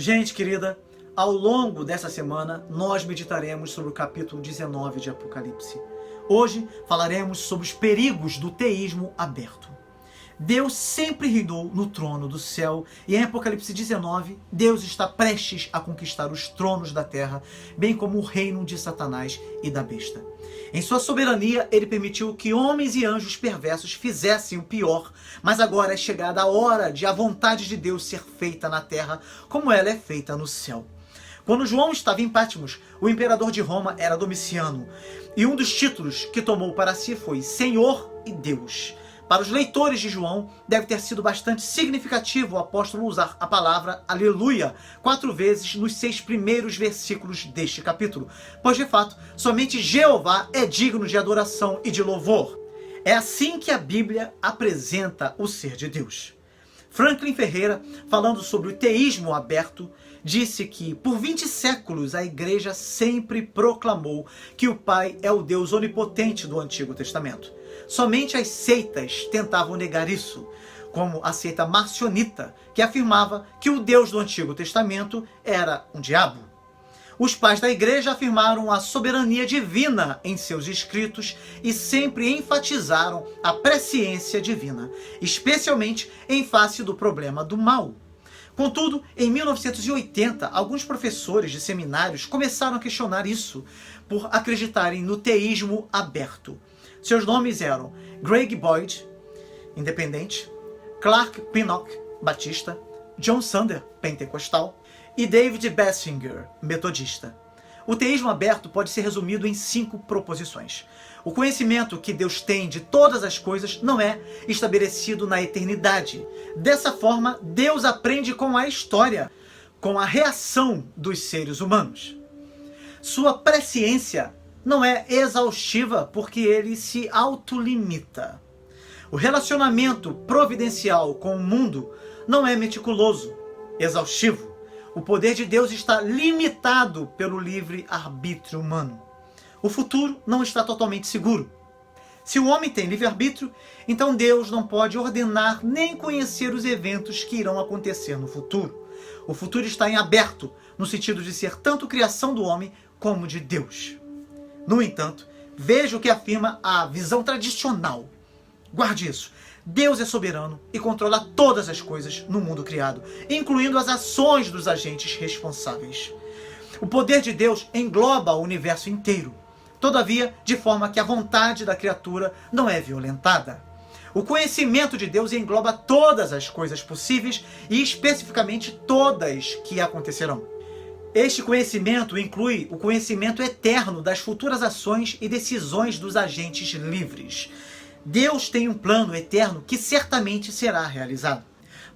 Gente querida, ao longo dessa semana nós meditaremos sobre o capítulo 19 de Apocalipse. Hoje falaremos sobre os perigos do teísmo aberto. Deus sempre reinou no trono do céu e em Apocalipse 19, Deus está prestes a conquistar os tronos da terra, bem como o reino de Satanás e da besta. Em sua soberania, ele permitiu que homens e anjos perversos fizessem o pior, mas agora é chegada a hora de a vontade de Deus ser feita na terra, como ela é feita no céu. Quando João estava em Patmos, o imperador de Roma era Domiciano, e um dos títulos que tomou para si foi Senhor e Deus. Para os leitores de João, deve ter sido bastante significativo o apóstolo usar a palavra aleluia 4 vezes nos 6 primeiros versículos deste capítulo, pois de fato, somente Jeová é digno de adoração e de louvor. É assim que a Bíblia apresenta o ser de Deus. Franklin Ferreira, falando sobre o teísmo aberto, disse que por 20 séculos a igreja sempre proclamou que o Pai é o Deus onipotente do Antigo Testamento. Somente as seitas tentavam negar isso, como a seita marcionita, que afirmava que o Deus do Antigo Testamento era um diabo. Os pais da igreja afirmaram a soberania divina em seus escritos e sempre enfatizaram a presciência divina, especialmente em face do problema do mal. Contudo, em 1980, alguns professores de seminários começaram a questionar isso por acreditarem no teísmo aberto. Seus nomes eram Greg Boyd, independente, Clark Pinnock, batista, John Sander, pentecostal, e David Bessinger, metodista. O teísmo aberto pode ser resumido em 5 proposições. O conhecimento que Deus tem de todas as coisas não é estabelecido na eternidade. Dessa forma, Deus aprende com a história, com a reação dos seres humanos. Sua presciência não é exaustiva porque ele se autolimita. O relacionamento providencial com o mundo não é meticuloso, exaustivo. O poder de Deus está limitado pelo livre arbítrio humano. O futuro não está totalmente seguro. Se o homem tem livre-arbítrio, então Deus não pode ordenar nem conhecer os eventos que irão acontecer no futuro. O futuro está em aberto, no sentido de ser tanto criação do homem como de Deus. No entanto, veja o que afirma a visão tradicional. Guarde isso. Deus é soberano e controla todas as coisas no mundo criado, incluindo as ações dos agentes responsáveis. O poder de Deus engloba o universo inteiro, todavia, de forma que a vontade da criatura não é violentada. O conhecimento de Deus engloba todas as coisas possíveis e especificamente todas que acontecerão. Este conhecimento inclui o conhecimento eterno das futuras ações e decisões dos agentes livres. Deus tem um plano eterno que certamente será realizado.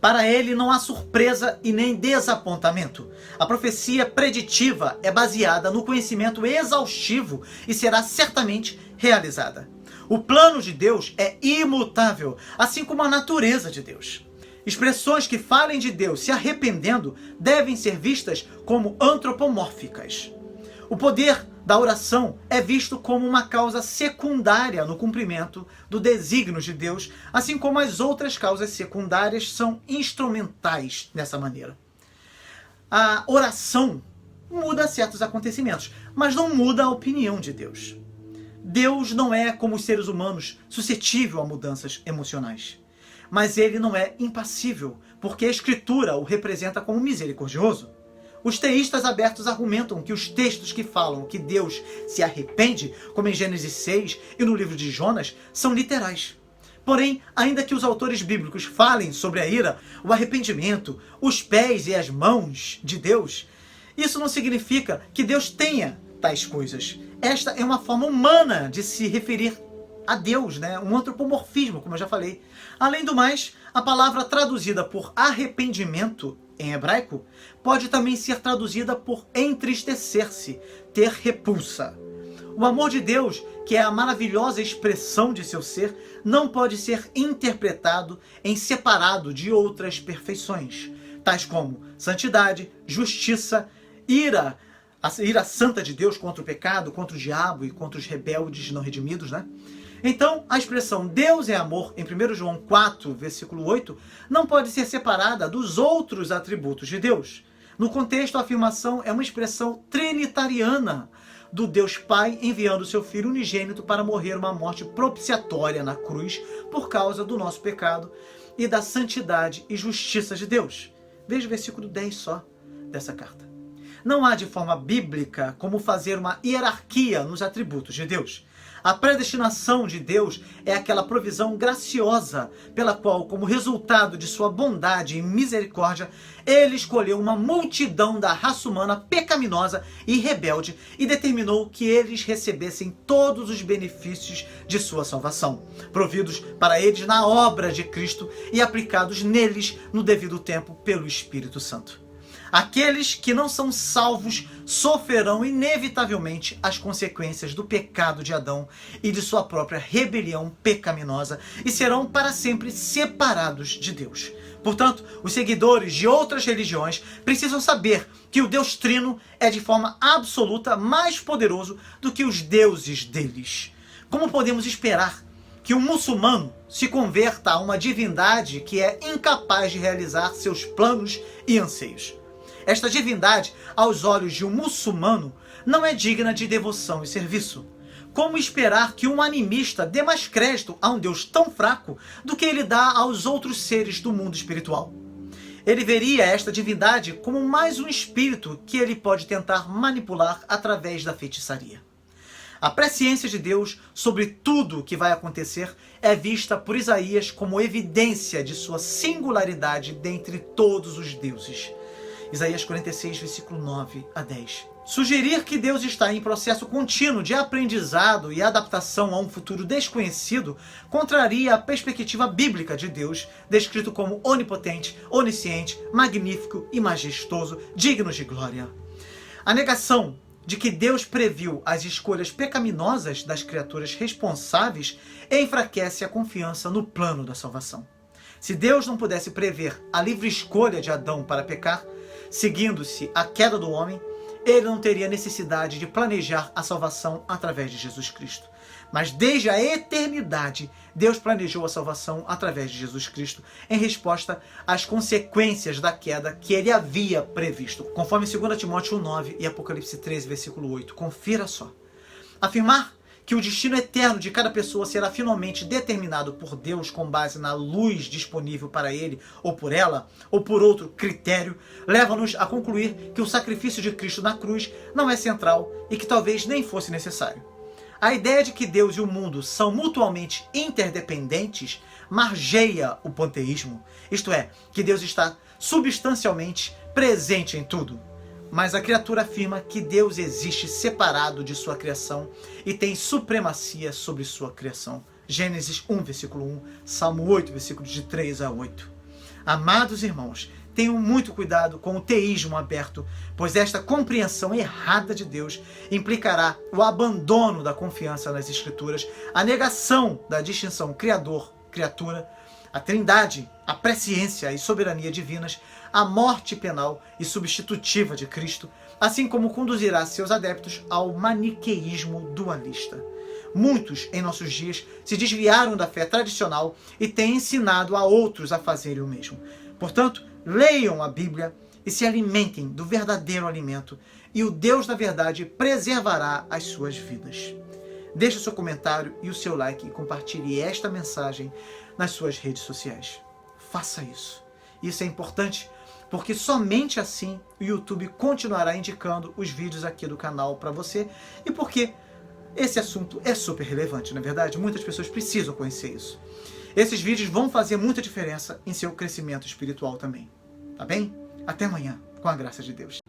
Para ele não há surpresa e nem desapontamento. A profecia preditiva é baseada no conhecimento exaustivo e será certamente realizada. O plano de Deus é imutável, assim como a natureza de Deus. Expressões que falem de Deus se arrependendo devem ser vistas como antropomórficas. O poder da oração é visto como uma causa secundária no cumprimento do desígnio de Deus, assim como as outras causas secundárias são instrumentais dessa maneira. A oração muda certos acontecimentos, mas não muda a opinião de Deus. Deus não é, como os seres humanos, suscetível a mudanças emocionais. Mas ele não é impassível, porque a Escritura o representa como misericordioso. Os teístas abertos argumentam que os textos que falam que Deus se arrepende, como em Gênesis 6 e no livro de Jonas, são literais. Porém, ainda que os autores bíblicos falem sobre a ira, o arrependimento, os pés e as mãos de Deus, isso não significa que Deus tenha tais coisas. Esta é uma forma humana de se referir a Deus, um antropomorfismo, como eu já falei. Além do mais, a palavra traduzida por arrependimento em hebraico pode também ser traduzida por entristecer-se, ter repulsa. O amor de Deus, que é a maravilhosa expressão de seu ser, não pode ser interpretado em separado de outras perfeições, tais como santidade, justiça, ira, a ira santa de Deus contra o pecado, contra o diabo e contra os rebeldes não redimidos, Então, a expressão Deus é amor, em 1 João 4, versículo 8, não pode ser separada dos outros atributos de Deus. No contexto, a afirmação é uma expressão trinitariana do Deus Pai enviando seu Filho unigênito para morrer uma morte propiciatória na cruz por causa do nosso pecado e da santidade e justiça de Deus. Veja o versículo 10 só dessa carta. Não há de forma bíblica como fazer uma hierarquia nos atributos de Deus. A predestinação de Deus é aquela provisão graciosa pela qual, como resultado de sua bondade e misericórdia, ele escolheu uma multidão da raça humana pecaminosa e rebelde e determinou que eles recebessem todos os benefícios de sua salvação, providos para eles na obra de Cristo e aplicados neles no devido tempo pelo Espírito Santo. Aqueles que não são salvos sofrerão inevitavelmente as consequências do pecado de Adão e de sua própria rebelião pecaminosa e serão para sempre separados de Deus. Portanto, os seguidores de outras religiões precisam saber que o Deus Trino é de forma absoluta mais poderoso do que os deuses deles. Como podemos esperar que um muçulmano se converta a uma divindade que é incapaz de realizar seus planos e anseios? Esta divindade, aos olhos de um muçulmano, não é digna de devoção e serviço. Como esperar que um animista dê mais crédito a um Deus tão fraco do que ele dá aos outros seres do mundo espiritual? Ele veria esta divindade como mais um espírito que ele pode tentar manipular através da feitiçaria. A presciência de Deus sobre tudo o que vai acontecer é vista por Isaías como evidência de sua singularidade dentre todos os deuses. Isaías 46, versículo 9 a 10. Sugerir que Deus está em processo contínuo de aprendizado e adaptação a um futuro desconhecido contraria a perspectiva bíblica de Deus, descrito como onipotente, onisciente, magnífico e majestoso, digno de glória. A negação de que Deus previu as escolhas pecaminosas das criaturas responsáveis enfraquece a confiança no plano da salvação. Se Deus não pudesse prever a livre escolha de Adão para pecar, seguindo-se a queda do homem, ele não teria necessidade de planejar a salvação através de Jesus Cristo. Mas desde a eternidade, Deus planejou a salvação através de Jesus Cristo em resposta às consequências da queda que ele havia previsto. Conforme 2 Timóteo 9 e Apocalipse 13, versículo 8. Confira só. Afirmar que o destino eterno de cada pessoa será finalmente determinado por Deus com base na luz disponível para ele, ou por ela, ou por outro critério, leva-nos a concluir que o sacrifício de Cristo na cruz não é central e que talvez nem fosse necessário. A ideia de que Deus e o mundo são mutuamente interdependentes margeia o panteísmo, isto é, que Deus está substancialmente presente em tudo. Mas a criatura afirma que Deus existe separado de sua criação e tem supremacia sobre sua criação. Gênesis 1, versículo 1, Salmo 8, versículos de 3 a 8. Amados irmãos, tenham muito cuidado com o teísmo aberto, pois esta compreensão errada de Deus implicará o abandono da confiança nas Escrituras, a negação da distinção Criador-criatura, a trindade, a presciência e soberania divinas, a morte penal e substitutiva de Cristo, assim como conduzirá seus adeptos ao maniqueísmo dualista. Muitos, em nossos dias, se desviaram da fé tradicional e têm ensinado a outros a fazerem o mesmo. Portanto, leiam a Bíblia e se alimentem do verdadeiro alimento, e o Deus da verdade preservará as suas vidas. Deixe o seu comentário e o seu like e compartilhe esta mensagem nas suas redes sociais. Faça isso. Isso é importante porque somente assim o YouTube continuará indicando os vídeos aqui do canal para você e porque esse assunto é super relevante, na verdade. Muitas pessoas precisam conhecer isso. Esses vídeos vão fazer muita diferença em seu crescimento espiritual também. Tá bem? Até amanhã, com a graça de Deus.